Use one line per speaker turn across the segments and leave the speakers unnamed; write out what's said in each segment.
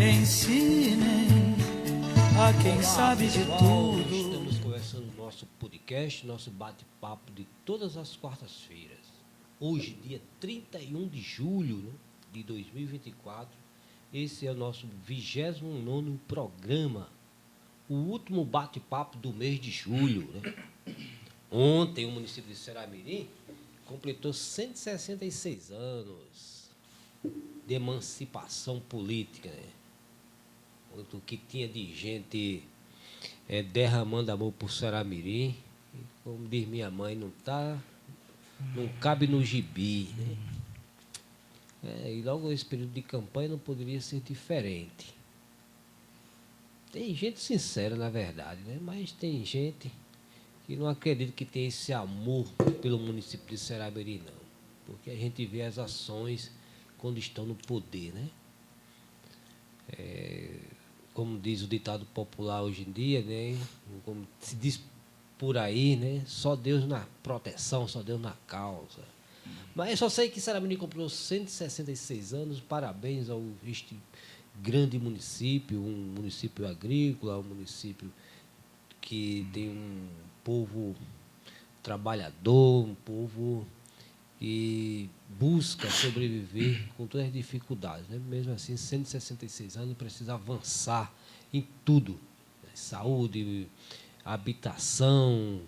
ensinem a quem sabe de
pessoal,
tudo.
estamos conversando no nosso podcast, nosso bate-papo de todas as quartas-feiras. Hoje, dia 31 de julho, né, de 2024, esse é o nosso 29º programa, o último bate-papo do mês de julho, né? Ontem, o município de Ceará-Mirim completou 166 anos de emancipação política, né? O que tinha de gente derramando amor por Ceará-Mirim, como diz minha mãe, não cabe no gibi, né? E logo esse período de campanha não poderia ser diferente. Tem gente sincera, na verdade, né? Mas tem gente que não acredita que tem esse amor pelo município de Ceará-Mirim, não. Porque a gente vê as ações quando estão no poder, né? Como diz o ditado popular hoje em dia, né? Como se diz por aí, né? Só Deus na proteção, só Deus na causa. Mas eu só sei que Ceará-Mirim completou 166 anos, parabéns ao este grande município, um município agrícola, um município que tem um povo trabalhador, um povo que busca sobreviver com todas as dificuldades, né? Mesmo assim, 166 anos, precisa avançar em tudo, né? Saúde, habitação,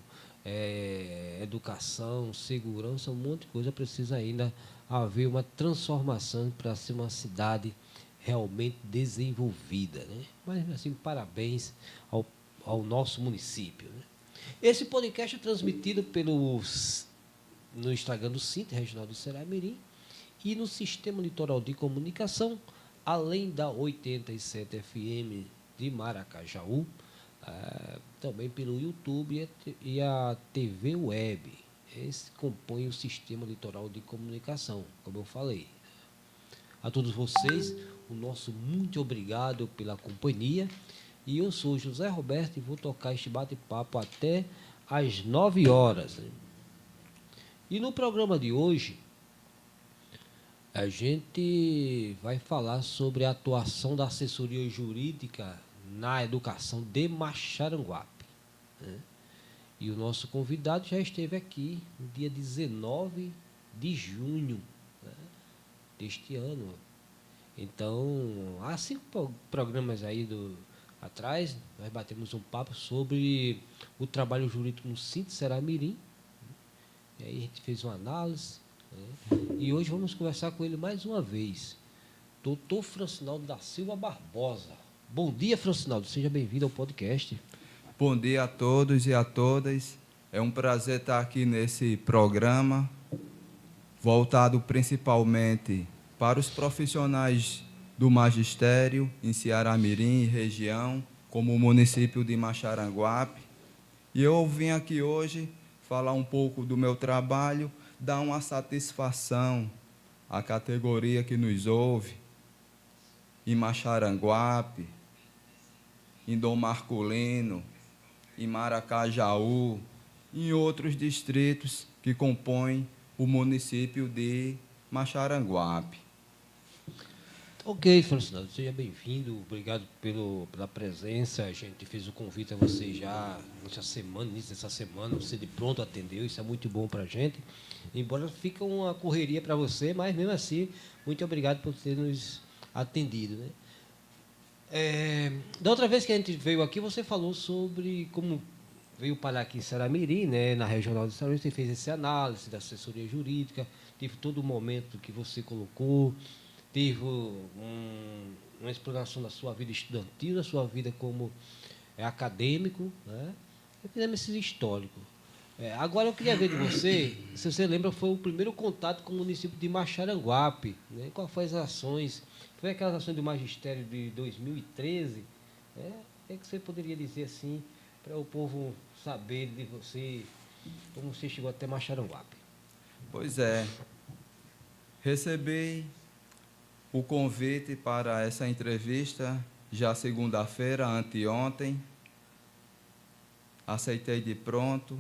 educação, segurança, um monte de coisa. Precisa ainda haver uma transformação para ser uma cidade realmente desenvolvida, né? Mas, assim, parabéns ao nosso município, né? Esse podcast é transmitido no Instagram do Cinti Regional do Ceará-Mirim e no Sistema Litoral de Comunicação, além da 87 FM de Maracajaú, também pelo YouTube e a TV Web. Esse compõe o Sistema Litoral de Comunicação, como eu falei. A todos vocês, o nosso muito obrigado pela companhia. E eu sou José Roberto e vou tocar este bate-papo até às 9 horas. E no programa de hoje, a gente vai falar sobre a atuação da assessoria jurídica na educação de Maxaranguape, né? E o nosso convidado já esteve aqui no dia 19 de junho, né, deste ano. Então, há 5 programas aí atrás, nós batemos um papo sobre o trabalho jurídico no Cinti Ceará-Mirim. E aí a gente fez uma análise, né? E hoje vamos conversar com ele mais uma vez. Doutor Francinaldo da Silva Barbosa. Bom dia, Francinaldo. Seja bem-vindo ao podcast.
Bom dia a todos e a todas. É um prazer estar aqui nesse programa, voltado principalmente para os profissionais do magistério em Ceará-Mirim e região, como o município de Maxaranguape. E eu vim aqui hoje falar um pouco do meu trabalho, dar uma satisfação à categoria que nos ouve em Maxaranguape, em Dom Marculino, em Maracajaú, em outros distritos que compõem o município de Maxaranguape.
Ok, Francinaldo, seja bem-vindo. Obrigado pela presença. A gente fez o convite a você já início dessa semana. Você de pronto atendeu, isso é muito bom para a gente. Embora fique uma correria para você, mas mesmo assim, muito obrigado por ter nos atendido, né? Da outra vez que a gente veio aqui, você falou sobre como veio parar aqui em Ceará-Mirim, né, na Regional de Saúde. Você fez essa análise da assessoria jurídica, teve todo o momento que você colocou, teve uma exploração da sua vida estudantil, da sua vida como acadêmico, né? E fizemos esse histórico. Agora eu queria ver de você, se você lembra, foi o primeiro contato com o município de Maxaranguape, né? Quais foram as ações? Foi aquelas ações do magistério de 2013, né? O que você poderia dizer assim, para o povo saber de você, como você chegou até Maxaranguape?
Pois é, recebi o convite para essa entrevista já segunda-feira, anteontem. Aceitei de pronto,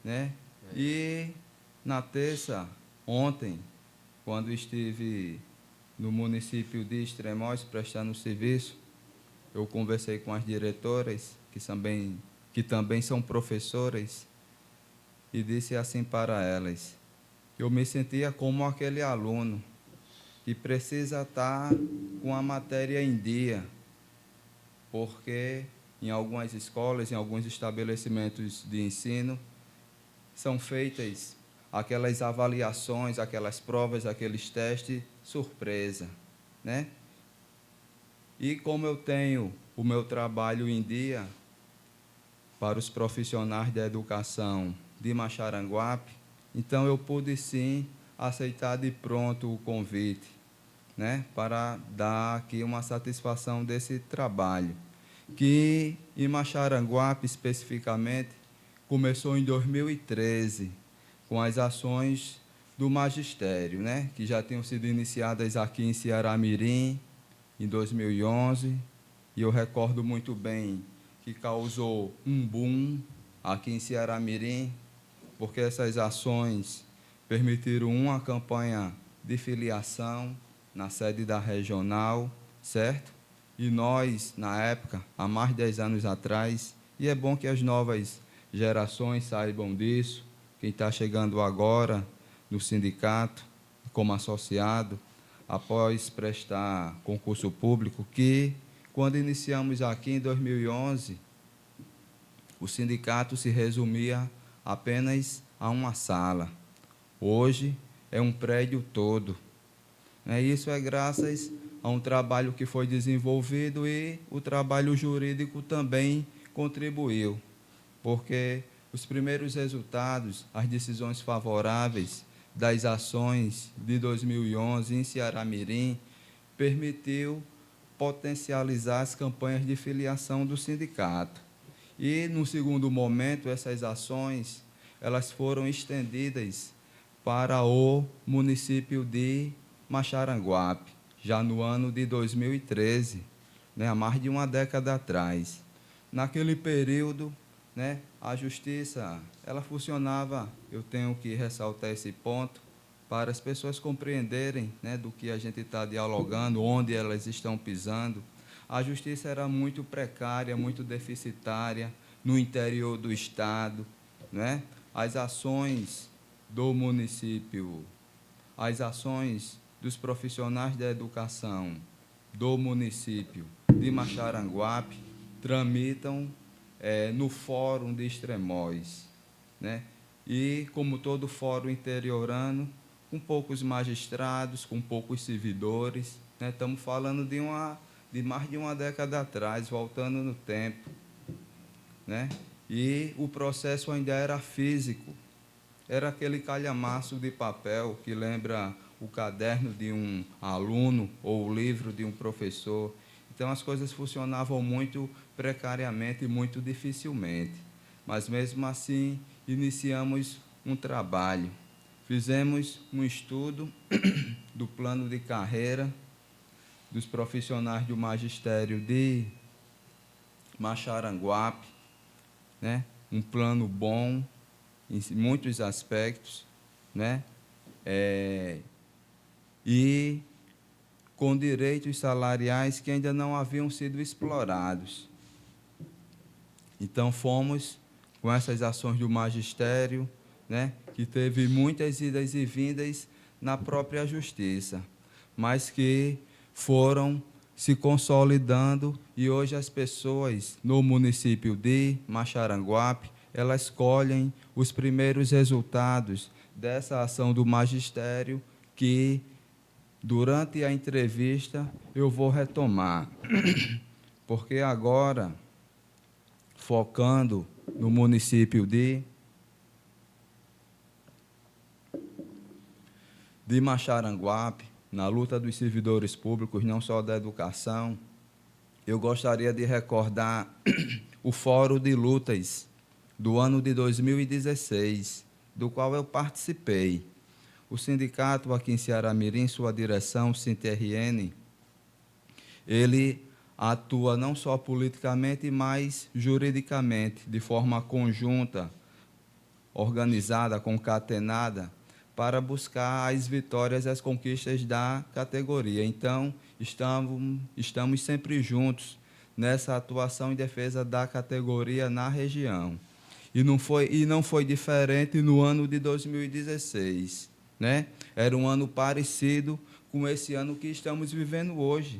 né? E na terça, ontem, quando estive no município de Extremóis, prestando serviço. Eu conversei com as diretoras, que também são professoras, e disse assim para elas: eu me sentia como aquele aluno que precisa estar com a matéria em dia, porque em algumas escolas, em alguns estabelecimentos de ensino, são feitas aquelas avaliações, aquelas provas, aqueles testes surpresa, né? E como eu tenho o meu trabalho em dia para os profissionais da educação de Maxaranguape, então eu pude sim aceitar de pronto o convite, né, para dar aqui uma satisfação desse trabalho, que em Maxaranguape especificamente começou em 2013, com as ações do magistério, né, que já tinham sido iniciadas aqui em Ceará-Mirim, em 2011, e eu recordo muito bem que causou um boom aqui em Ceará-Mirim, porque essas ações permitiram uma campanha de filiação na sede da regional, certo? E nós, na época, há mais de 10 anos atrás, e é bom que as novas gerações saibam disso, quem está chegando agora no sindicato, como associado, após prestar concurso público, que, quando iniciamos aqui em 2011, o sindicato se resumia apenas a uma sala. Hoje é um prédio todo. Isso é graças a um trabalho que foi desenvolvido e o trabalho jurídico também contribuiu, porque os primeiros resultados, as decisões favoráveis das ações de 2011 em Ceará-Mirim, permitiu potencializar as campanhas de filiação do sindicato. E, no segundo momento, essas ações elas foram estendidas para o município de Maxaranguape, já no ano de 2013, né, há mais de uma década atrás. Naquele período, né, a justiça ela funcionava, eu tenho que ressaltar esse ponto, para as pessoas compreenderem, né, do que a gente está dialogando, onde elas estão pisando. A justiça era muito precária, muito deficitária no interior do Estado, né? As ações do município, as ações dos profissionais da educação do município de Maxaranguape tramitam no Fórum de Extremóis, né? E, como todo fórum interiorano, com poucos magistrados, com poucos servidores, né? Estamos falando de mais de uma década atrás, voltando no tempo, né? E o processo ainda era físico, era aquele calhamaço de papel que lembra o caderno de um aluno ou o livro de um professor. Então, as coisas funcionavam muito precariamente e muito dificilmente. Mas, mesmo assim, iniciamos um trabalho. Fizemos um estudo do plano de carreira dos profissionais do magistério de Maxaranguape, né? Um plano bom em muitos aspectos, né? E com direitos salariais que ainda não haviam sido explorados. Então, fomos com essas ações do magistério, né, que teve muitas idas e vindas na própria justiça, mas que foram se consolidando, e hoje as pessoas no município de Maxaranguape, elas colhem os primeiros resultados dessa ação do magistério que, durante a entrevista, eu vou retomar. Porque agora, focando no município de Maxaranguape, na luta dos servidores públicos, não só da educação, eu gostaria de recordar o Fórum de Lutas do ano de 2016, do qual eu participei. O sindicato aqui em Ceará-Mirim, sua direção, o SINTRN, ele atua não só politicamente, mas juridicamente, de forma conjunta, organizada, concatenada, para buscar as vitórias e as conquistas da categoria. Então, estamos sempre juntos nessa atuação em defesa da categoria na região. E não foi diferente no ano de 2016, né? Era um ano parecido com esse ano que estamos vivendo hoje,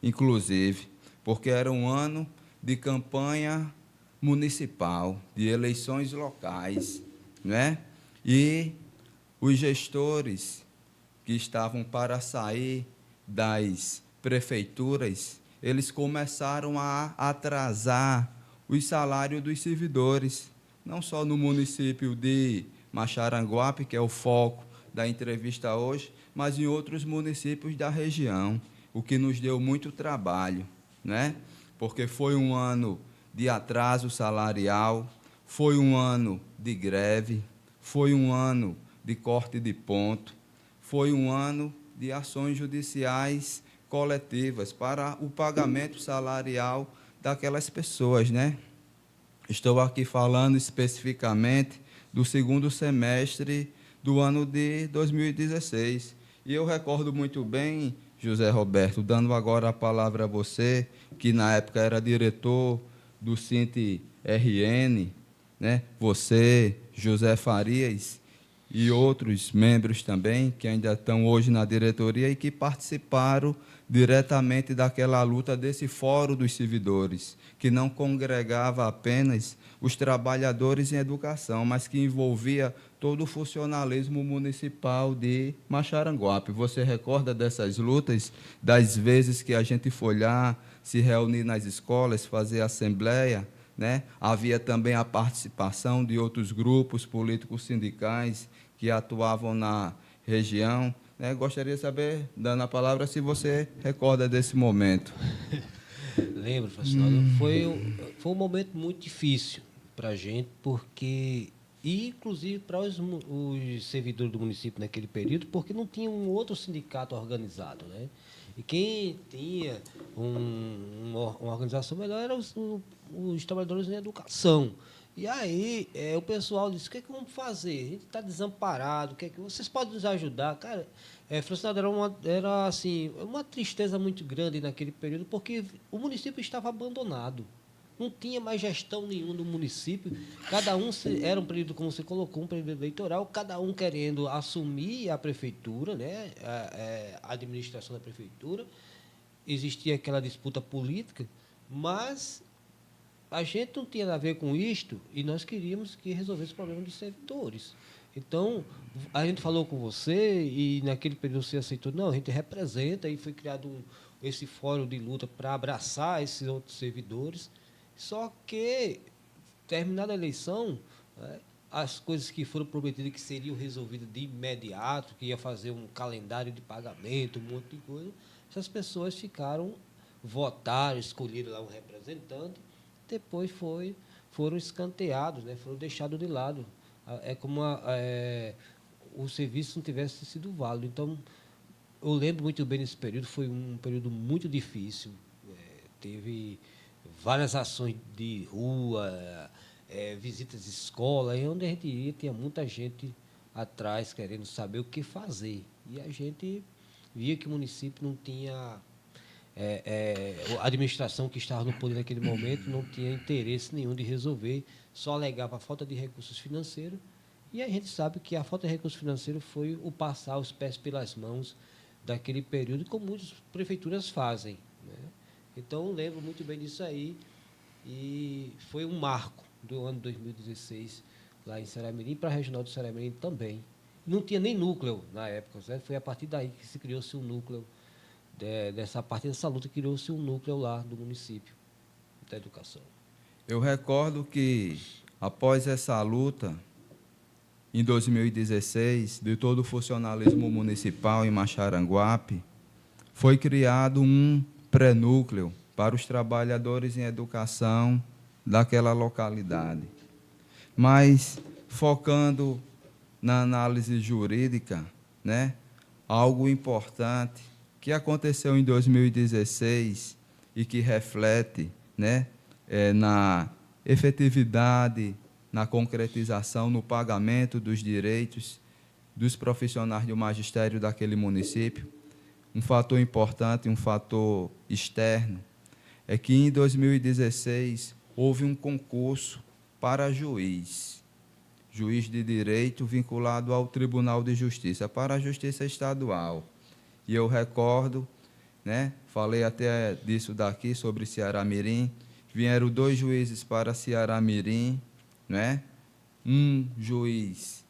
inclusive, porque era um ano de campanha municipal, de eleições locais, né? E os gestores que estavam para sair das prefeituras, eles começaram a atrasar os salários dos servidores, não só no município de Maxaranguape, que é o foco da entrevista hoje, mas em outros municípios da região, o que nos deu muito trabalho, né? Porque foi um ano de atraso salarial, foi um ano de greve, foi um ano de corte de ponto, foi um ano de ações judiciais coletivas para o pagamento salarial daquelas pessoas, né? Estou aqui falando especificamente do segundo semestre do ano de 2016. E eu recordo muito bem, José Roberto, dando agora a palavra a você, que na época era diretor do SINT-RN, né? Você, José Farias, e outros membros também, que ainda estão hoje na diretoria e que participaram diretamente daquela luta desse Fórum dos Servidores, que não congregava apenas os trabalhadores em educação, mas que envolvia todo o funcionalismo municipal de Maxaranguape. Você recorda dessas lutas, das vezes que a gente foi lá, se reunir nas escolas, fazer assembleia, né? Havia também a participação de outros grupos políticos sindicais que atuavam na região, né? Gostaria de saber, dando a palavra, se você recorda desse momento.
Lembro, Facinaldo. Foi um momento muito difícil para a gente, porque, e inclusive para os servidores do município naquele período, porque não tinha um outro sindicato organizado, né? E quem tinha uma organização melhor eram os trabalhadores em educação. E aí o pessoal disse, o que é que vamos fazer? A gente está desamparado, vocês podem nos ajudar? Cara, Francisco, era assim, uma tristeza muito grande naquele período, porque o município estava abandonado. Não tinha mais gestão nenhuma do município. Cada um era um período, como você colocou, um período eleitoral, cada um querendo assumir a prefeitura, né, a administração da prefeitura. Existia aquela disputa política, mas a gente não tinha nada a ver com isto e nós queríamos que resolvesse o problema dos servidores. Então, a gente falou com você e naquele período você aceitou, não, a gente representa, e foi criado esse fórum de luta para abraçar esses outros servidores. Só que, terminada a eleição, né, as coisas que foram prometidas que seriam resolvidas de imediato, que ia fazer um calendário de pagamento, um monte de coisa, essas pessoas votaram, escolheram lá um representante, depois foram escanteados, né, foram deixados de lado. É como o serviço não tivesse sido válido. Então, eu lembro muito bem desse período, foi um período muito difícil. Teve várias ações de rua, visitas de escola, e onde a gente ia, tinha muita gente atrás querendo saber o que fazer. E a gente via que o município não tinha... a administração que estava no poder naquele momento não tinha interesse nenhum de resolver, só alegava a falta de recursos financeiros, e a gente sabe que a falta de recursos financeiros foi o passar os pés pelas mãos daquele período, como muitas prefeituras fazem, né? Então, eu lembro muito bem disso aí, e foi um marco do ano 2016, lá em Ceramirim, para a Regional do Ceramirim também. Não tinha nem núcleo na época, certo? Foi a partir daí que se criou-se um núcleo, a partir dessa luta, criou-se um núcleo lá do município da educação.
Eu recordo que, após essa luta, em 2016, de todo o funcionalismo municipal em Maxaranguape, foi criado um pré-núcleo para os trabalhadores em educação daquela localidade. Mas, focando na análise jurídica, né, algo importante que aconteceu em 2016 e que reflete, né, na efetividade, na concretização, no pagamento dos direitos dos profissionais do magistério daquele município. Um fator importante, um fator externo, é que em 2016 houve um concurso para juiz de direito vinculado ao Tribunal de Justiça, para a Justiça Estadual. E eu recordo, né, falei até disso daqui, sobre Ceará-Mirim, vieram 2 juízes para Ceará-Mirim, né, um juiz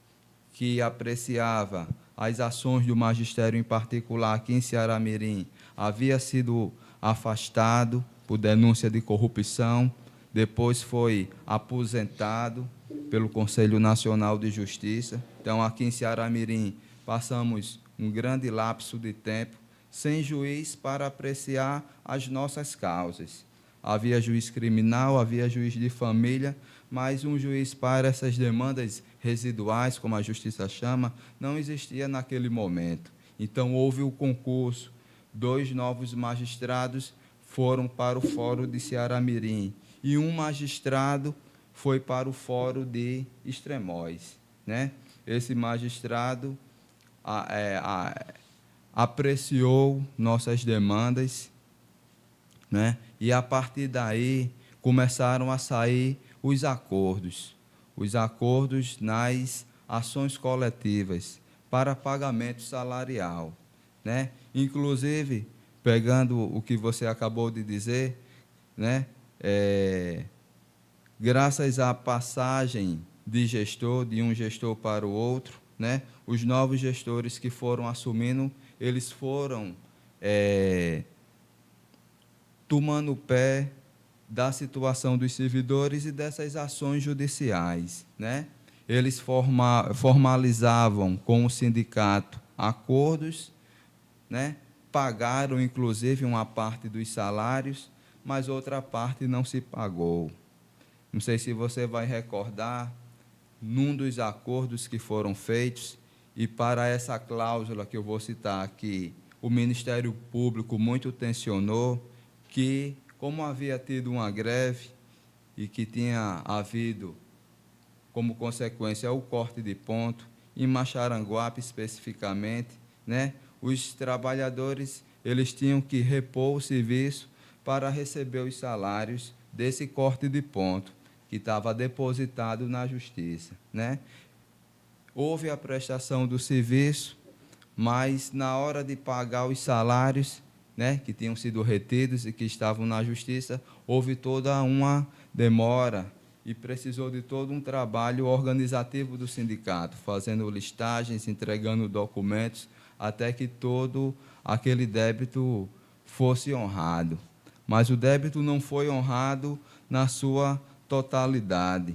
que apreciava as ações do magistério em particular aqui em Ceará-Mirim havia sido afastado por denúncia de corrupção, depois foi aposentado pelo Conselho Nacional de Justiça. Então, aqui em Ceará-Mirim, passamos um grande lapso de tempo sem juiz para apreciar as nossas causas. Havia juiz criminal, havia juiz de família, mas um juiz para essas demandas residuais, como a Justiça chama, não existia naquele momento. Então, houve o concurso, 2 novos magistrados foram para o Fórum de Ceará-Mirim e um magistrado foi para o Fórum de Extremóis, né? Esse magistrado apreciou nossas demandas, né? E, a partir daí, começaram a sair os acordos nas ações coletivas para pagamento salarial, né? Inclusive, pegando o que você acabou de dizer, né? Graças à passagem de um gestor para o outro, né? Os novos gestores que foram assumindo, eles foram tomando pé da situação dos servidores e dessas ações judiciais, né? Eles formalizavam com o sindicato acordos, né? Pagaram, inclusive, uma parte dos salários, mas outra parte não se pagou. Não sei se você vai recordar, num dos acordos que foram feitos, e para essa cláusula que eu vou citar aqui, o Ministério Público muito tensionou que, como havia tido uma greve e que tinha havido, como consequência, o corte de ponto, em Maxaranguape especificamente, né, os trabalhadores eles tinham que repor o serviço para receber os salários desse corte de ponto, que estava depositado na Justiça, né? Houve a prestação do serviço, mas, na hora de pagar os salários, né, que tinham sido retidos e que estavam na Justiça, houve toda uma demora e precisou de todo um trabalho organizativo do sindicato, fazendo listagens, entregando documentos, até que todo aquele débito fosse honrado. Mas o débito não foi honrado na sua totalidade.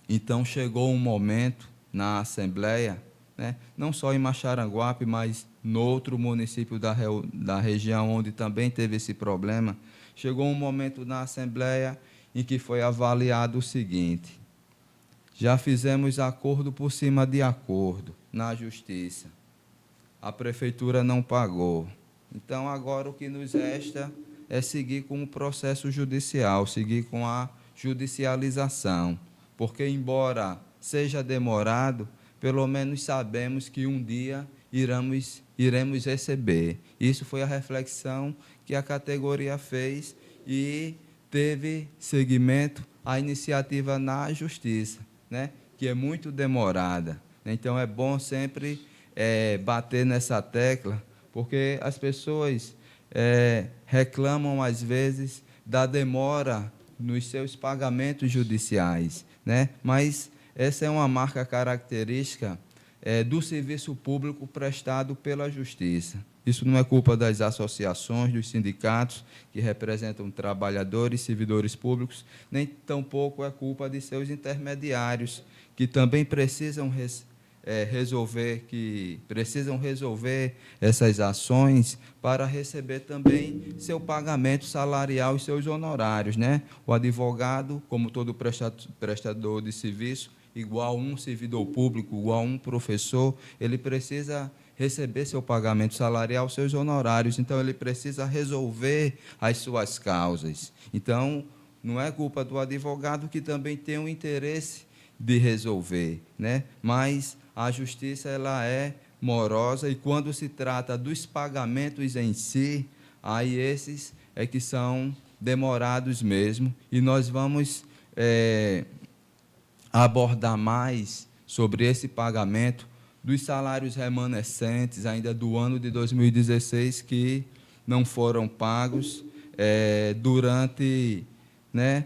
Então, chegou um momento na Assembleia, né, não só em Maxaranguape, mas no outro município da região onde também teve esse problema, chegou um momento na Assembleia em que foi avaliado o seguinte: já fizemos acordo por cima de acordo na Justiça, a Prefeitura não pagou, então agora o que nos resta é seguir com o processo judicial, seguir com a judicialização, porque, embora seja demorado, pelo menos sabemos que um dia iremos receber. Isso foi a reflexão que a categoria fez e teve seguimento à iniciativa na Justiça, né, que é muito demorada. Então, é bom sempre bater nessa tecla, porque as pessoas reclamam, às vezes, da demora nos seus pagamentos judiciais, né? Mas essa é uma marca característica do serviço público prestado pela Justiça. Isso não é culpa das associações, dos sindicatos que representam trabalhadores, servidores públicos, nem tampouco é culpa de seus intermediários, que também precisam resolver essas ações para receber também seu pagamento salarial e seus honorários, né? O advogado, como todo prestador de serviço, igual um servidor público, igual um professor, ele precisa receber seu pagamento salarial, seus honorários, então ele precisa resolver as suas causas. Então, não é culpa do advogado, que também tem um interesse de resolver, né? Mas a justiça ela é morosa, e quando se trata dos pagamentos em si, aí esses é que são demorados mesmo, e nós vamos abordar mais sobre esse pagamento dos salários remanescentes ainda do ano de 2016 que não foram pagos durante, né,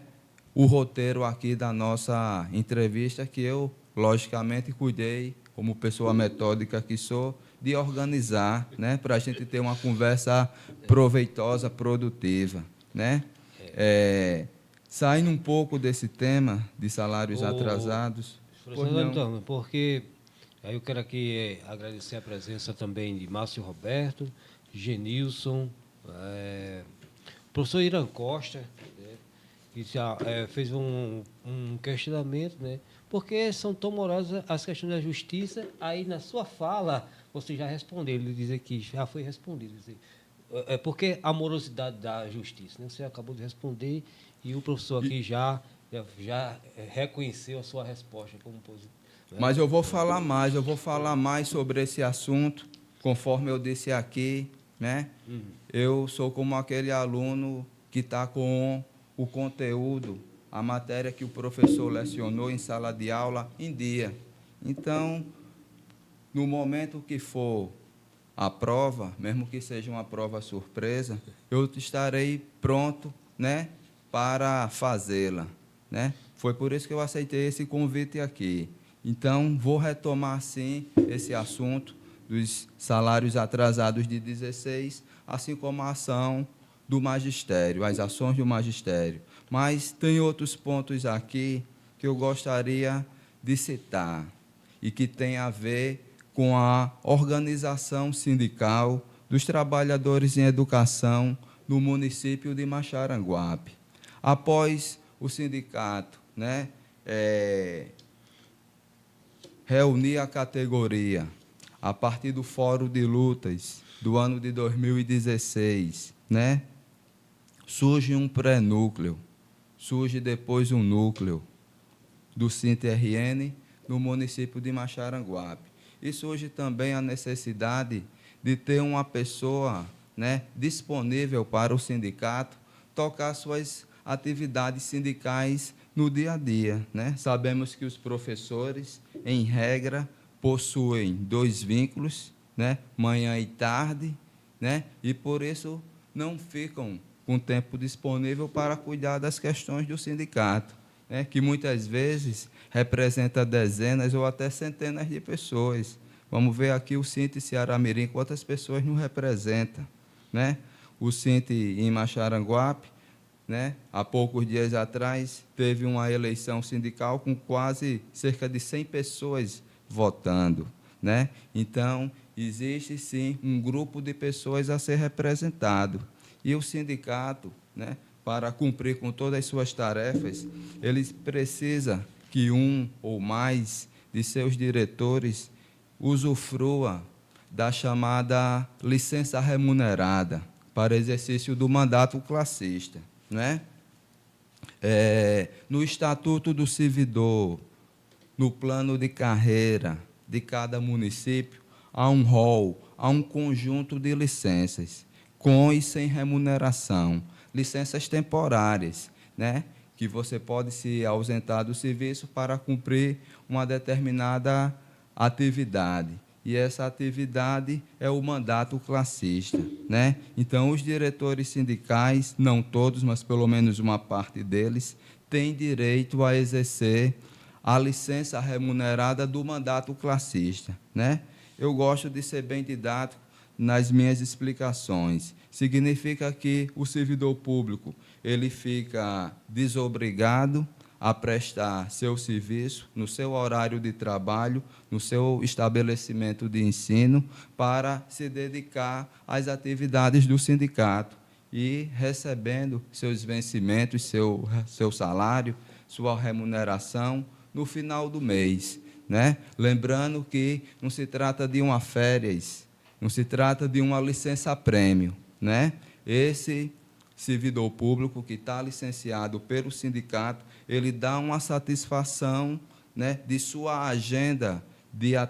o roteiro aqui da nossa entrevista, que eu, logicamente, cuidei, como pessoa metódica que sou, de organizar, né, para a gente ter uma conversa proveitosa, produtiva, né? Saindo um pouco desse tema de salários atrasados.
Professor Antônio, porque aí eu quero aqui agradecer a presença também de Márcio Roberto, Genilson, professor Irã Costa, né, que já fez um questionamento, né? Porque são tão morosas as questões da justiça, aí na sua fala você já respondeu, ele diz que já foi respondido. Porque a morosidade da justiça, né? Você acabou de responder e o professor aqui já reconheceu a sua resposta como positiva. Né?
Mas eu vou falar mais sobre esse assunto, conforme eu disse aqui, né? Eu sou como aquele aluno que está com o conteúdo, a matéria que o professor lecionou em sala de aula em dia. Então, no momento que for a prova, mesmo que seja uma prova surpresa, eu estarei pronto, né, para fazê-la, né? Foi por isso que eu aceitei esse convite aqui. Então, vou retomar, sim, esse assunto dos salários atrasados de 16, assim como a ação do magistério, as ações do magistério. Mas tem outros pontos aqui que eu gostaria de citar e que tem a ver com a organização sindical dos trabalhadores em educação no município de Maxaranguape. Após o sindicato, né, reunir a categoria a partir do Fórum de Lutas do ano de 2016, né, surge um pré-núcleo, surge depois um núcleo do SINT-RN no município de Maxaranguape. E surge também a necessidade de ter uma pessoa, né, disponível para o sindicato tocar suas atividades sindicais no dia a dia, né? Sabemos que os professores, em regra, possuem 2 vínculos, né, manhã e tarde, né, e por isso não ficam com tempo disponível para cuidar das questões do sindicato, né, que muitas vezes representa dezenas ou até centenas de pessoas. Vamos ver aqui o SINT Ceará-Mirim, quantas pessoas não representa, né? O SINT em Maxaranguape, né, há poucos dias atrás, teve uma eleição sindical com quase cerca de 100 pessoas votando, né? Então, existe, sim, um grupo de pessoas a ser representado. E o sindicato, né, para cumprir com todas as suas tarefas, ele precisa que um ou mais de seus diretores usufrua da chamada licença remunerada para exercício do mandato classista, né? No Estatuto do Servidor, no plano de carreira de cada município, há um rol, há um conjunto de licenças, com e sem remuneração, licenças temporárias, né, que você pode se ausentar do serviço para cumprir uma determinada atividade. E essa atividade é o mandato classista, né? Então, os diretores sindicais, não todos, mas pelo menos uma parte deles, têm direito a exercer a licença remunerada do mandato classista, né? Eu gosto de ser bem didático nas minhas explicações. Significa que o servidor público ele fica desobrigado a prestar seu serviço no seu horário de trabalho, no seu estabelecimento de ensino, para se dedicar às atividades do sindicato e recebendo seus vencimentos, seu salário, sua remuneração no final do mês, né? Lembrando que não se trata de uma férias, não se trata de uma licença-prêmio, né? Esse servidor público que está licenciado pelo sindicato, ele dá uma satisfação, né, de sua agenda de